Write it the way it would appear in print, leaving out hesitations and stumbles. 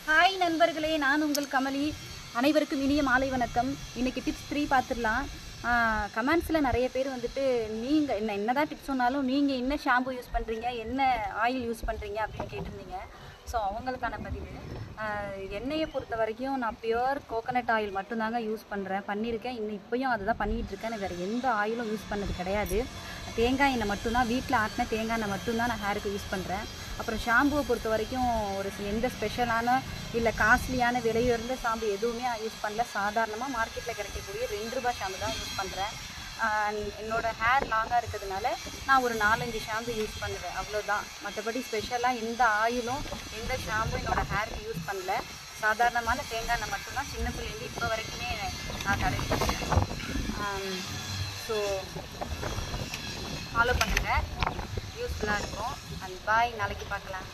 Hi நண்பர்களே, நான் உங்கள் கமலி. அனைவருக்கும் இனிய மாலை வணக்கம். இன்றைக்கி டிப்ஸ் 3 பார்த்துடலாம். கமெண்ட்ஸில் நிறைய பேர் வந்துட்டு நீங்கள் என்னதான் டிப்ஸ் சொன்னாலும் நீங்கள் என்ன ஷாம்பு யூஸ் பண்ணுறீங்க, என்ன ஆயில் யூஸ் பண்ணுறீங்க அப்படின்னு கேட்டிருந்தீங்க. ஸோ அவங்களுக்கான பதிவு. எண்ணெயை பொறுத்த வரைக்கும் நான் பியூர் கோகனட் ஆயில் மட்டும்தாங்க யூஸ் பண்ணியிருக்கேன். இப்போயும் அதுதான் பண்ணிகிட்ருக்கேன். நான் வேறு எந்த ஆயிலும் யூஸ் பண்ணது கிடையாது. தேங்காய் எண்ணெய் மட்டும்தான், வீட்டில் ஆட்டின தேங்காய் எண்ணெய் மட்டும்தான் நான் ஹேருக்கு யூஸ் பண்ணுறேன். அப்புறம் ஷாம்புவை பொறுத்த வரைக்கும் எந்த ஸ்பெஷலான இல்லை காஸ்ட்லியான விலையுயர்ந்த ஷாம்பு எதுவுமே யூஸ் பண்ணல. சாதாரணமாக மார்க்கெட்டில் கிடைக்கக்கூடிய ₹2 ஷாம்பு தான் யூஸ் பண்ணுறேன். என்னோடய ஹேர் லாங்காக இருக்கிறதுனால நான் ஒரு 4-5 ஷாம்பு யூஸ் பண்ணுவேன், அவ்வளோதான். மற்றபடி ஸ்பெஷலாக எந்த ஆயிலும் எந்த ஷாம்பும் என்னோடய ஹேருக்கு யூஸ் பண்ணல. சாதாரணமான தேங்காய் எண்ணெய் மட்டும்தான் சின்ன பிள்ளைலேருந்து இப்போ வரைக்குமே நான் தடவிக்கிறேன். ஸோ ஃபாலோ பண்ணுங்கள், யூஸ்ஃபுல்லாக இருக்கும். அண்ட் பாய், நாளைக்கு பார்க்கலாம்.